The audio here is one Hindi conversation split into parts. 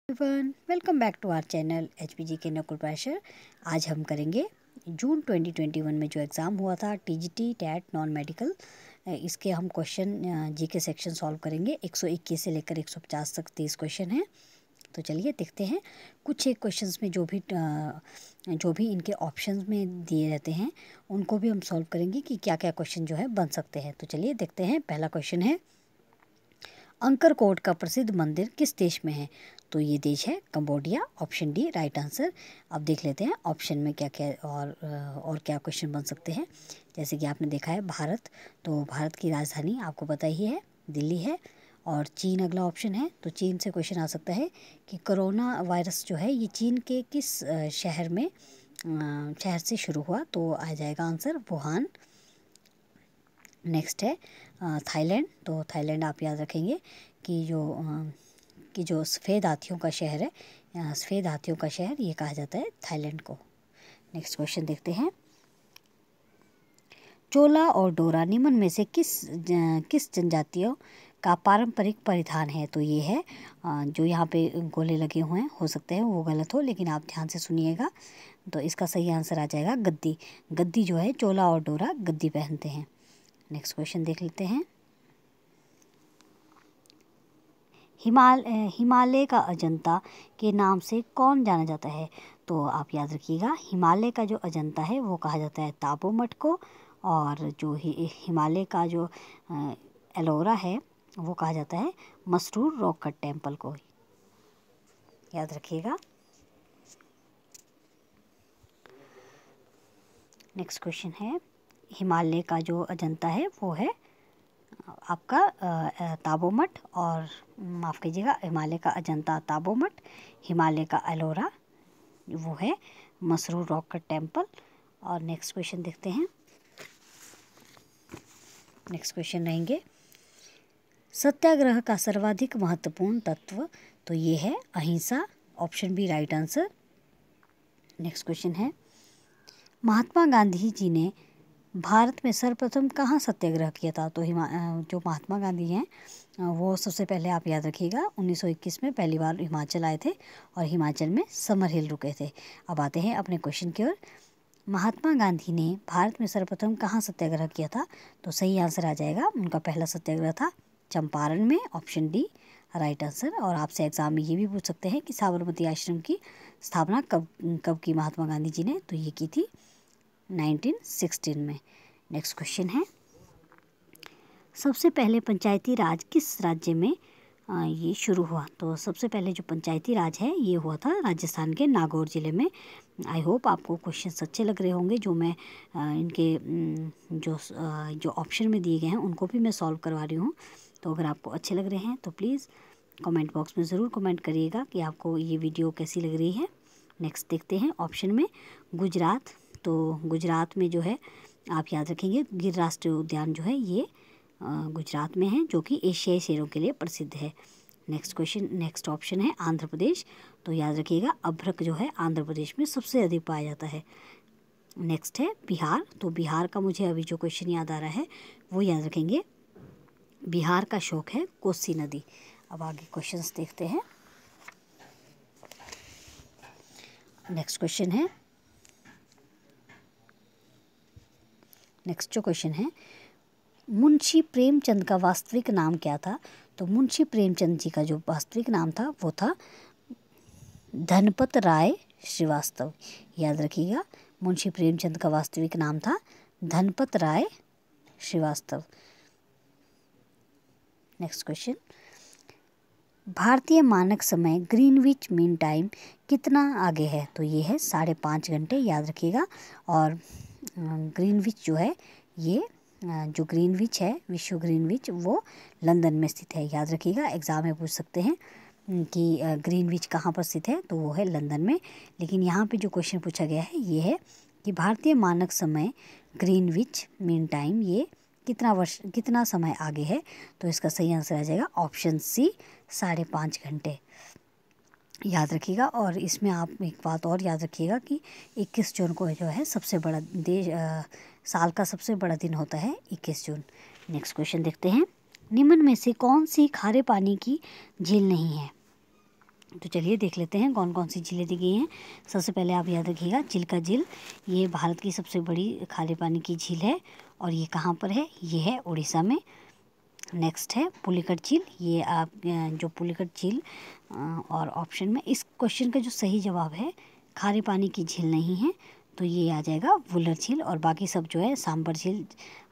Everyone, welcome back to our channel HPG के नकुल प्रेशर। आज हम करेंगे जून 2021 में जो एग्ज़ाम हुआ था टीजीटी टैट नॉन मेडिकल, इसके हम क्वेश्चन जीके सेक्शन सॉल्व करेंगे। 121 से लेकर 150 तक 30 क्वेश्चन हैं। तो चलिए देखते हैं। कुछ एक क्वेश्चंस में जो भी इनके ऑप्शंस में दिए रहते हैं उनको भी हम सॉल्व करेंगे कि क्या क्या क्वेश्चन जो है बन सकते हैं। तो चलिए देखते हैं। पहला क्वेश्चन है, अंकरकोट का प्रसिद्ध मंदिर किस देश में है? तो ये देश है Cambodia. Option D right answer. अब देख लेते हैं ऑप्शन में क्या क्या और क्या क्वेश्चन बन सकते हैं। जैसे कि आपने देखा है भारत, तो भारत की राजधानी आपको पता ही है दिल्ली है। और चीन अगला ऑप्शन है, तो चीन से क्वेश्चन आ सकता है कि कोरोना वायरस जो है ये चीन के किस शहर से शुरू हुआ? तो आ जाएगा आंसर वुहान। नेक्स्ट है थाईलैंड। तो थाईलैंड आप याद रखेंगे कि जो सफ़ेद हाथियों का शहर है, सफ़ेद हाथियों का शहर ये कहा जाता है थाईलैंड को। नेक्स्ट क्वेश्चन देखते हैं। चोला और डोरा निम्न में से किस जनजातियों का पारंपरिक परिधान है? तो ये है जो यहाँ पे गोले लगे हुए हैं, हो सकते हैं वो गलत हो, लेकिन आप ध्यान से सुनिएगा। तो इसका सही आंसर आ जाएगा गद्दी। गद्दी जो है चोला और डोरा गद्दी पहनते हैं। नेक्स्ट क्वेश्चन देख लेते हैं। हिमालय का अजंता के नाम से कौन जाना जाता है? तो आप याद रखिएगा, हिमालय का जो अजंता है वो कहा जाता है ताबो मठ को, और जो हिमालय का जो एलोरा है वो कहा जाता है मसरूर रॉक कट टेम्पल को। याद रखिएगा। नेक्स्ट क्वेश्चन है, हिमालय का जो अजंता है वो है आपका ताबो मठ, और माफ़ कीजिएगा, हिमालय का अजंता ताबो मठ, हिमालय का एलोरा वो है मसरूर रॉक कट टेम्पल। और नेक्स्ट क्वेश्चन देखते हैं। नेक्स्ट क्वेश्चन रहेंगे, सत्याग्रह का सर्वाधिक महत्वपूर्ण तत्व? तो ये है ahimsa. Option B right answer. Next question है, महात्मा गांधी जी ने भारत में सर्वप्रथम कहाँ सत्याग्रह किया था? तो जो महात्मा गांधी हैं वो सबसे पहले आप याद रखिएगा 1921 में पहली बार हिमाचल आए थे और हिमाचल में समर हिल रुके थे। अब आते हैं अपने क्वेश्चन की ओर। महात्मा गांधी ने भारत में सर्वप्रथम कहाँ सत्याग्रह किया था? तो सही आंसर आ जाएगा, उनका पहला सत्याग्रह था चंपारण में। Option D right answer. और आपसे एग्जाम में ये भी पूछ सकते हैं कि साबरमती आश्रम की स्थापना कब की महात्मा गांधी जी ने? तो ये की थी 1916 में। नेक्स्ट क्वेश्चन है, सबसे पहले पंचायती राज किस राज्य में ये शुरू हुआ? तो सबसे पहले जो पंचायती राज है ये हुआ था राजस्थान के नागौर ज़िले में। आई होप आपको क्वेश्चन अच्छे लग रहे होंगे। जो मैं इनके जो ऑप्शन में दिए गए हैं उनको भी मैं सॉल्व करवा रही हूँ। तो अगर आपको अच्छे लग रहे हैं तो प्लीज़ कमेंट बॉक्स में ज़रूर कमेंट करिएगा कि आपको ये वीडियो कैसी लग रही है। नेक्स्ट देखते हैं ऑप्शन में गुजरात। तो गुजरात में जो है आप याद रखेंगे गिर राष्ट्रीय उद्यान जो है ये गुजरात में है, जो कि एशियाई शेरों के लिए प्रसिद्ध है। नेक्स्ट ऑप्शन है आंध्र प्रदेश। तो याद रखिएगा अभ्रक जो है आंध्र प्रदेश में सबसे अधिक पाया जाता है। नेक्स्ट है बिहार। तो बिहार का मुझे अभी जो क्वेश्चन याद आ रहा है वो याद रखेंगे, बिहार का शोक है कोसी नदी। अब आगे क्वेश्चंस देखते हैं। नेक्स्ट क्वेश्चन है, नेक्स्ट जो क्वेश्चन है, मुंशी प्रेमचंद का वास्तविक नाम क्या था? तो मुंशी प्रेमचंद जी का जो वास्तविक नाम था वो था धनपत राय श्रीवास्तव। याद रखिएगा, मुंशी प्रेमचंद का वास्तविक नाम था धनपत राय श्रीवास्तव। नेक्स्ट क्वेश्चन, भारतीय मानक समय ग्रीनविच मीन टाइम कितना आगे है? तो ये है 5.5 घंटे। याद रखिएगा। और ग्रीनविच जो है ये जो ग्रीनविच है, विश्व ग्रीनविच, वो लंदन में स्थित है। याद रखिएगा, एग्ज़ाम में पूछ सकते हैं कि ग्रीनविच कहाँ पर स्थित है, तो वो है लंदन में। लेकिन यहाँ पे जो क्वेश्चन पूछा गया है ये है कि भारतीय मानक समय ग्रीनविच मीन टाइम ये कितना समय आगे है? तो इसका सही आंसर आ जाएगा ऑप्शन सी 5.5 घंटे। याद रखिएगा। और इसमें आप एक बात और याद रखिएगा कि 21 जून को जो है सबसे बड़ा साल का सबसे बड़ा दिन होता है 21 जून। नेक्स्ट क्वेश्चन देखते हैं, निम्न में से कौन सी खारे पानी की झील नहीं है? तो चलिए देख लेते हैं कौन कौन सी झीलें दी गई हैं। सबसे पहले आप याद रखिएगा चिल्का झील, ये भारत की सबसे बड़ी खारे पानी की झील है और ये कहाँ पर है, ये है उड़ीसा में। नेक्स्ट है पुलिकट झील, ये आप जो पुलिकट झील और ऑप्शन में इस क्वेश्चन का जो सही जवाब है खारे पानी की झील नहीं है, तो ये आ जाएगा वुलर झील। और बाकी सब जो है सांबर झील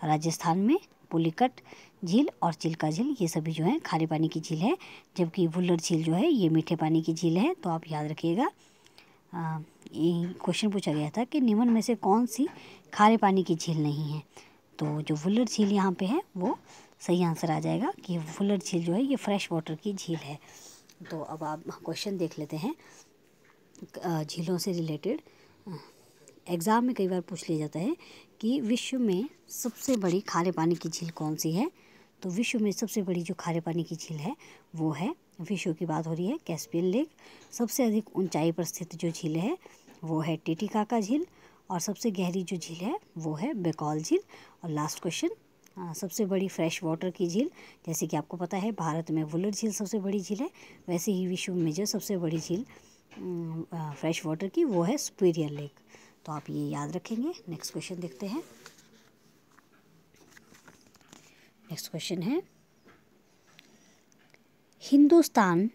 राजस्थान में, पुलिकट झील और चिल्का झील ये सभी जो है खारे पानी की झील है, जबकि वुलर झील जो है ये मीठे पानी की झील है। तो आप याद रखिएगा ये क्वेश्चन पूछा गया था कि निम्न में से कौन सी खारे पानी की झील नहीं है, तो जो वुलर झील यहाँ पे है वो सही आंसर आ जाएगा कि वुलर झील जो है ये फ्रेश वाटर की झील है। तो अब आप क्वेश्चन देख लेते हैं झीलों से रिलेटेड। एग्ज़ाम में कई बार पूछ लिया जाता है कि विश्व में सबसे बड़ी खारे पानी की झील कौन सी है, तो विश्व में सबसे बड़ी जो खारे पानी की झील है वो है, विश्व की बात हो रही है, कैस्पियन लेक। सबसे अधिक ऊंचाई पर स्थित जो झील है वो है टिटिकाका झील, और सबसे गहरी जो झील है वो है बेकौल झील। और लास्ट क्वेश्चन, सबसे बड़ी फ्रेश वाटर की झील, जैसे कि आपको पता है भारत में वुलर झील सबसे बड़ी झील है, वैसे ही विश्व में जो सबसे बड़ी झील फ्रेश वाटर की वो है सुपीरियर लेक। तो आप ये याद रखेंगे। नेक्स्ट क्वेश्चन देखते हैं। नेक्स्ट क्वेश्चन है हिंदुस्तान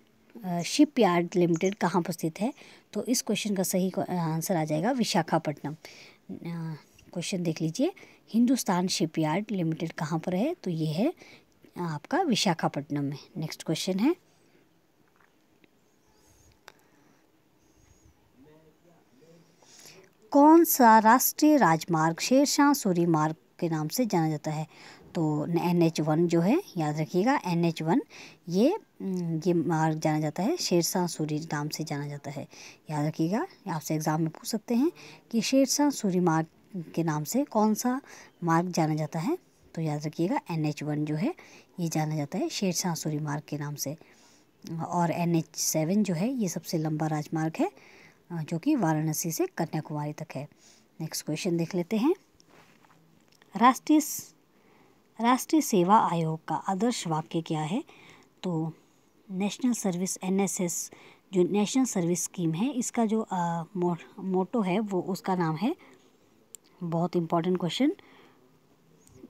शिपयार्ड लिमिटेड कहाँ पर स्थित है, तो इस क्वेश्चन का सही आंसर आ जाएगा विशाखापट्टनम। क्वेश्चन देख लीजिए, हिंदुस्तान शिपयार्ड लिमिटेड कहाँ पर है, तो ये है आपका विशाखापट्टनम में। नेक्स्ट क्वेश्चन है कौन सा राष्ट्रीय राजमार्ग शेरशाह सूरी मार्ग के नाम से जाना जाता है, तो NH1 जो है याद रखिएगा, NH1 ये मार्ग जाना जाता है, शेरशाह सूरी नाम से जाना जाता है। याद रखिएगा, आपसे एग्ज़ाम में पूछ सकते हैं कि शेरशाह सूरी मार्ग के नाम से कौन सा मार्ग जाना जाता है, तो याद रखिएगा NH1 जो है ये जाना जाता है शेरशाह सूरी मार्ग के नाम से। और NH7 जो है ये सबसे लंबा राजमार्ग है जो कि वाराणसी से कन्याकुमारी तक है। नेक्स्ट क्वेश्चन देख लेते हैं। राष्ट्रीय सेवा आयोग का आदर्श वाक्य क्या है, तो नेशनल सर्विस NSS जो नेशनल सर्विस स्कीम है इसका जो मोटो है वो उसका नाम है, बहुत इम्पॉर्टेंट क्वेश्चन,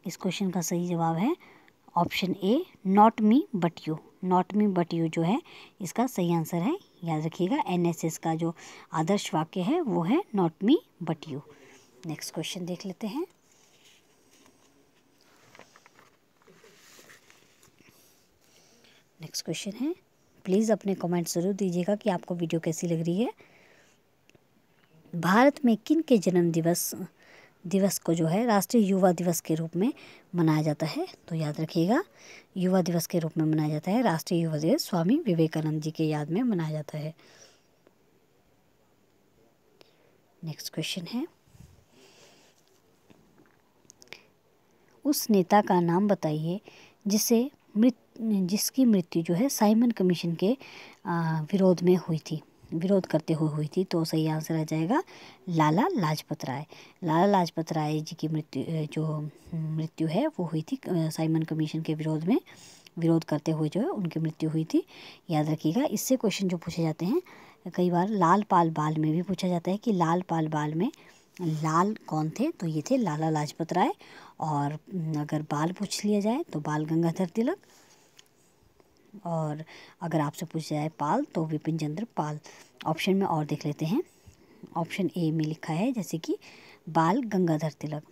इस क्वेश्चन का सही जवाब है option A not me but you. Not me but you जो है इसका सही आंसर है। याद रखिएगा NSS का जो आदर्श वाक्य है वो है not me but you. Next question देख लेते हैं। नेक्स्ट क्वेश्चन है, प्लीज़ अपने कमेंट ज़रूर दीजिएगा कि आपको वीडियो कैसी लग रही है। भारत में किन के जन्म दिवस को जो है राष्ट्रीय युवा दिवस के रूप में मनाया जाता है, तो याद रखिएगा युवा दिवस के रूप में मनाया जाता है, राष्ट्रीय युवा दिवस स्वामी विवेकानंद जी के याद में मनाया जाता है। नेक्स्ट क्वेश्चन है, उस नेता का नाम बताइए जिसकी मृत्यु जो है साइमन कमीशन के विरोध करते हुई थी, तो सही आंसर आ जाएगा लाला लाजपत राय। लाला लाजपत राय जी की मृत्यु है वो हुई थी साइमन कमीशन के विरोध करते हुए जो है उनकी मृत्यु हुई थी। याद रखिएगा, इससे क्वेश्चन जो पूछे जाते हैं कई बार लाल पाल बाल में भी पूछा जाता है कि लाल पाल बाल में लाल कौन थे, तो ये थे लाला लाजपत राय। और अगर बाल पूछ लिया जाए तो बाल गंगाधर तिलक, और अगर आपसे पूछा जाए पाल तो विपिन चंद्र पाल। ऑप्शन में और देख लेते हैं, ऑप्शन ए में लिखा है जैसे कि बाल गंगाधर तिलक,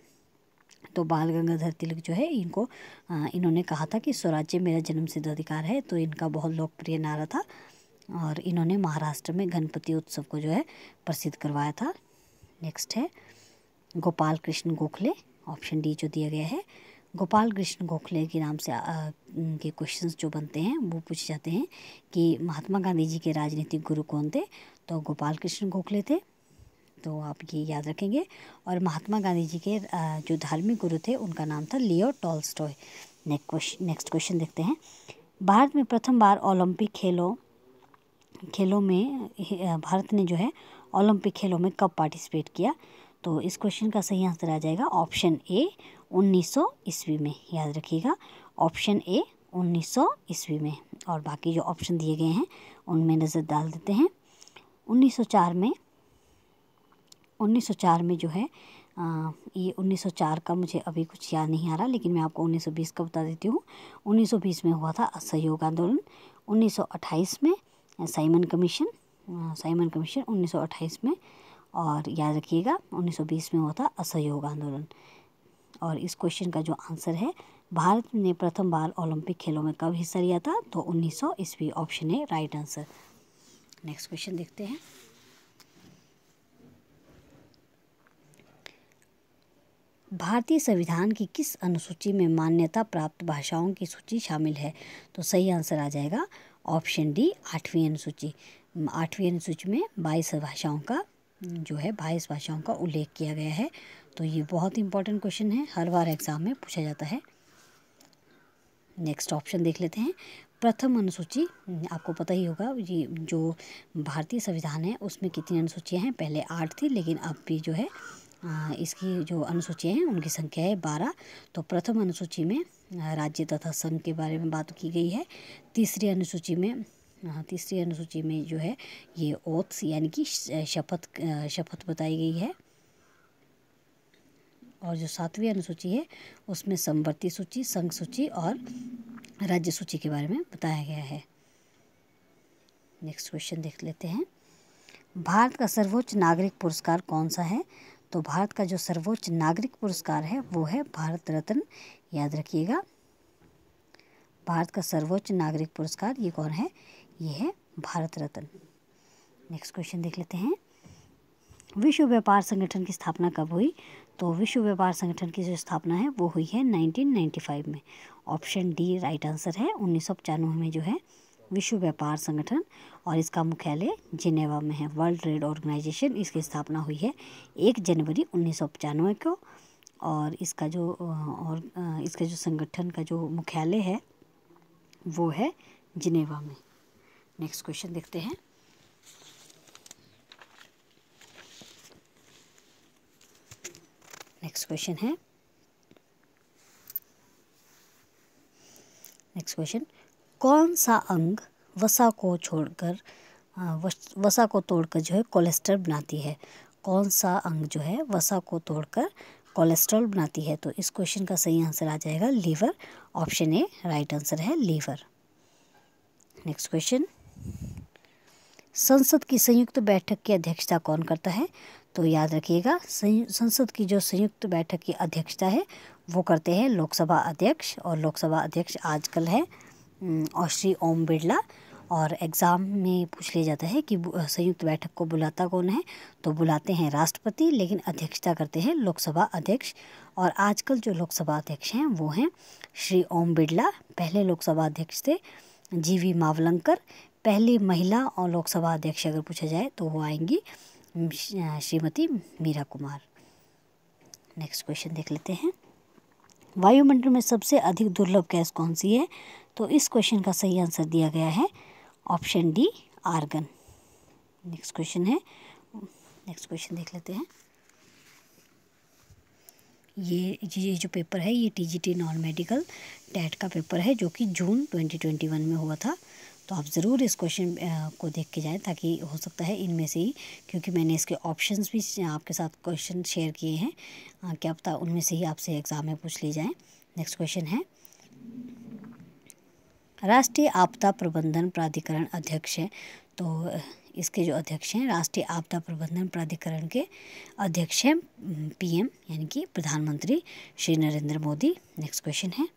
तो बाल गंगाधर तिलक जो है इन्होंने कहा था कि स्वराज्य मेरा जन्मसिद्ध अधिकार है, तो इनका बहुत लोकप्रिय नारा था और इन्होंने महाराष्ट्र में गणपति उत्सव को जो है प्रसिद्ध करवाया था। नेक्स्ट है गोपाल कृष्ण गोखले, ऑप्शन डी जो दिया गया है, गोपाल कृष्ण गोखले के नाम से के क्वेश्चंस जो बनते हैं वो पूछे जाते हैं कि महात्मा गांधी जी के राजनीतिक गुरु कौन थे, तो गोपाल कृष्ण गोखले थे, तो आप ये याद रखेंगे। और महात्मा गांधी जी के जो धार्मिक गुरु थे उनका नाम था लियो टॉल्स्टॉय। नेक्स्ट क्वेश्चन देखते हैं, भारत में प्रथम बार ओलंपिक खेलों में भारत ने जो है ओलंपिक खेलों में कब पार्टिसिपेट किया, तो इस क्वेश्चन का सही आंसर आ जाएगा ऑप्शन ए 1900 ईस्वी में। याद रखिएगा ऑप्शन ए 1900 ईस्वी में, और बाकी जो ऑप्शन दिए गए हैं उनमें नज़र डाल देते हैं। 1904 में जो है ये 1904 का मुझे अभी कुछ याद नहीं आ रहा, लेकिन मैं आपको 1920 का बता देती हूँ। 1920 में हुआ था असहयोग आंदोलन। 1928 में साइमन कमीशन 1928 में, और याद रखिएगा 1920 में हुआ था असहयोग आंदोलन। और इस क्वेश्चन का जो आंसर है, भारत ने प्रथम बार ओलंपिक खेलों में कब हिस्सा लिया था, तो 1900 ईस्वी। Option A right answer. Next question देखते हैं। भारतीय संविधान की किस अनुसूची में मान्यता प्राप्त भाषाओं की सूची शामिल है, तो सही आंसर आ जाएगा ऑप्शन डी 8वीं अनुसूची। 8वीं अनुसूची में 22 भाषाओं का जो है 22 भाषाओं का उल्लेख किया गया है। तो ये बहुत इंपॉर्टेंट क्वेश्चन है, हर बार एग्जाम में पूछा जाता है। नेक्स्ट ऑप्शन देख लेते हैं। प्रथम अनुसूची, आपको पता ही होगा ये जो भारतीय संविधान है उसमें कितनी अनुसूचियाँ हैं, पहले 8 थी, लेकिन अब भी जो है इसकी जो अनुसूचियाँ हैं उनकी संख्या है 12। तो प्रथम अनुसूची में राज्य तथा संघ के बारे में बात की गई है। तीसरी अनुसूची में जो है ये ओथ्स यानी कि शपथ बताई गई है। और जो 7वीं अनुसूची है उसमें समवर्ती सूची, संघ सूची और राज्य सूची के बारे में बताया गया है। नेक्स्ट क्वेश्चन देख लेते हैं। भारत का सर्वोच्च नागरिक पुरस्कार कौन सा है, तो भारत का जो सर्वोच्च नागरिक पुरस्कार है वो है भारत रत्न। याद रखिएगा, भारत का सर्वोच्च नागरिक पुरस्कार ये कौन है, ये है भारत रत्न। नेक्स्ट क्वेश्चन देख लेते हैं। विश्व व्यापार संगठन की स्थापना कब हुई, तो विश्व व्यापार संगठन की जो स्थापना है वो हुई है 1995 में। ऑप्शन डी राइट आंसर है। 1995 में जो है विश्व व्यापार संगठन, और इसका मुख्यालय जिनेवा में है। वर्ल्ड ट्रेड ऑर्गेनाइजेशन, इसकी स्थापना हुई है 1 जनवरी 1995 को, और इसका जो संगठन का जो मुख्यालय है वो है जिनेवा में। नेक्स्ट क्वेश्चन देखते हैं। नेक्स्ट क्वेश्चन, कौन सा अंग वसा को तोड़कर जो है कोलेस्ट्रॉल बनाती है। कौन सा अंग जो है वसा को तोड़कर कोलेस्ट्रॉल बनाती है, तो इस क्वेश्चन का सही आंसर आ जाएगा liver. Option A right answer है लीवर। नेक्स्ट क्वेश्चन, संसद की संयुक्त बैठक की अध्यक्षता कौन करता है, तो याद रखिएगा संसद की जो संयुक्त बैठक की अध्यक्षता है वो करते हैं लोकसभा अध्यक्ष, और लोकसभा अध्यक्ष आजकल है और श्री ओम बिरला। और एग्ज़ाम में पूछ लिया जाता है कि संयुक्त बैठक को बुलाता कौन है, तो बुलाते हैं राष्ट्रपति, लेकिन अध्यक्षता करते हैं लोकसभा अध्यक्ष। और आजकल जो लोकसभा अध्यक्ष हैं वो हैं श्री ओम बिरला। पहले लोकसभा अध्यक्ष थे जीवी मावलंकर। पहली महिला और लोकसभा अध्यक्ष अगर पूछा जाए तो वो आएंगी श्रीमती मीरा कुमार। नेक्स्ट क्वेश्चन देख लेते हैं। वायुमंडल में सबसे अधिक दुर्लभ गैस कौन सी है, तो इस क्वेश्चन का सही आंसर दिया गया है option D argon. Next question देख लेते हैं। ये जो पेपर है ये टीजीटी नॉन मेडिकल टेट का पेपर है, जो कि जून 2021 में हुआ था। तो आप ज़रूर इस क्वेश्चन को देख के जाएं, ताकि हो सकता है इनमें से ही, क्योंकि मैंने इसके ऑप्शंस भी आपके साथ क्वेश्चन शेयर किए हैं, क्या पता उनमें से ही आपसे एग्ज़ाम में पूछ लिए जाएं। नेक्स्ट क्वेश्चन है, राष्ट्रीय आपदा प्रबंधन प्राधिकरण अध्यक्ष है, तो इसके जो अध्यक्ष हैं राष्ट्रीय आपदा प्रबंधन प्राधिकरण के अध्यक्ष हैं पीएम यानी कि प्रधानमंत्री श्री नरेंद्र मोदी। नेक्स्ट क्वेश्चन है,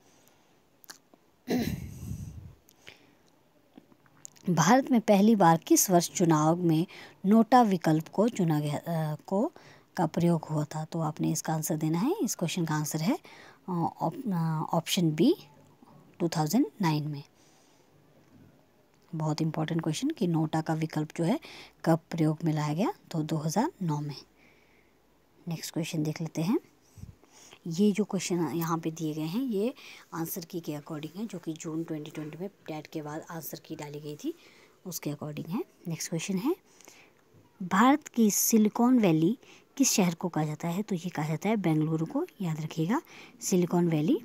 भारत में पहली बार किस वर्ष चुनाव में नोटा विकल्प को चुना गया का प्रयोग हुआ था, तो आपने इसका आंसर देना है। इस क्वेश्चन का आंसर है ऑप्शन बी 2009 में। बहुत इंपॉर्टेंट क्वेश्चन कि नोटा का विकल्प जो है कब प्रयोग में लाया गया, तो 2009 में। नेक्स्ट क्वेश्चन देख लेते हैं। ये जो क्वेश्चन यहाँ पे दिए गए हैं ये आंसर की के अकॉर्डिंग है, जो कि जून 2020 में टेट के बाद आंसर की डाली गई थी उसके अकॉर्डिंग है। नेक्स्ट क्वेश्चन है, भारत की सिलिकॉन वैली किस शहर को कहा जाता है, तो ये कहा जाता है बेंगलुरु को। याद रखिएगा सिलिकॉन वैली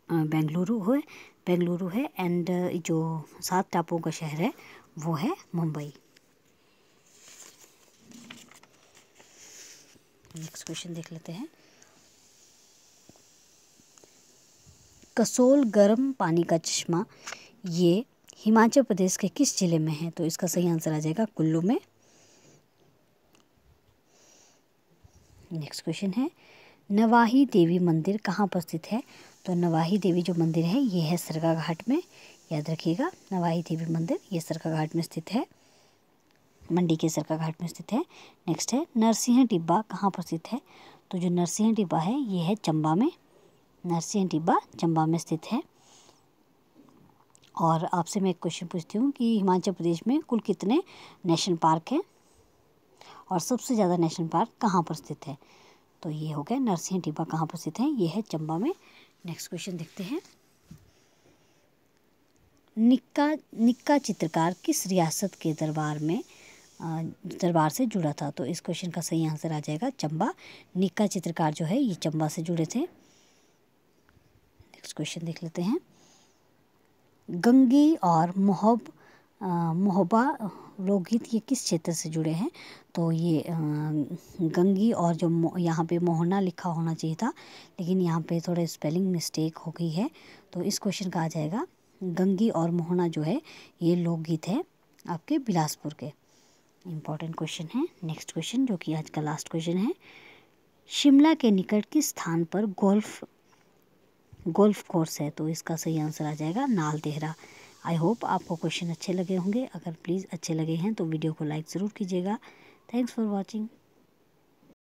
बेंगलुरु है। एंड जो 7 टापुओं का शहर है वो है मुंबई। नेक्स्ट क्वेश्चन देख लेते हैं। कसोल गर्म पानी का चश्मा ये हिमाचल प्रदेश के किस जिले में है? तो इसका सही आंसर आ जाएगा कुल्लू में। नेक्स्ट क्वेश्चन है, नवाही देवी मंदिर कहाँ पर स्थित है? तो नवाही देवी जो मंदिर है ये है सरकाघाट में, याद रखिएगा। नवाही देवी मंदिर ये सरकाघाट में स्थित है, मंडी के सरकाघाट में स्थित है। नेक्स्ट है, नरसिंह टिब्बा कहाँ पर स्थित है? तो जो नरसिंह टिब्बा है ये है चंबा में, नरसिंह टिब्बा चंबा में स्थित है। और आपसे मैं एक क्वेश्चन पूछती हूँ कि हिमाचल प्रदेश में कुल कितने नेशनल पार्क हैं और सबसे ज़्यादा नेशनल पार्क कहाँ पर स्थित है? तो ये हो गया नरसिंह टिब्बा कहाँ पर स्थित है, ये है चंबा में। नेक्स्ट क्वेश्चन देखते हैं। निक्का चित्रकार किस रियासत के दरबार से जुड़ा था? तो इस क्वेश्चन का सही आंसर आ जाएगा चंबा। निक्का चित्रकार जो है ये चंबा से जुड़े थे। नेक्स्ट क्वेश्चन देख लेते हैं। गंगी और मोहब्बा लोकगीत ये किस क्षेत्र से जुड़े हैं? तो ये गंगी और जो यहाँ पे मोहना लिखा होना चाहिए था, लेकिन यहाँ पे थोड़ा स्पेलिंग मिस्टेक हो गई है, तो इस क्वेश्चन का आ जाएगा गंगी और मोहना जो है ये लोकगीत है आपके बिलासपुर के। इम्पॉर्टेंट क्वेश्चन है। नेक्स्ट क्वेश्चन जो कि आज का लास्ट क्वेश्चन है, शिमला के निकट किस स्थान पर गोल्फ कोर्स है? तो इसका सही आंसर आ जाएगा नाल देहरा। आई होप आपको क्वेश्चन अच्छे लगे होंगे। अगर प्लीज़ अच्छे लगे हैं तो वीडियो को लाइक ज़रूर कीजिएगा। Thanks for watching.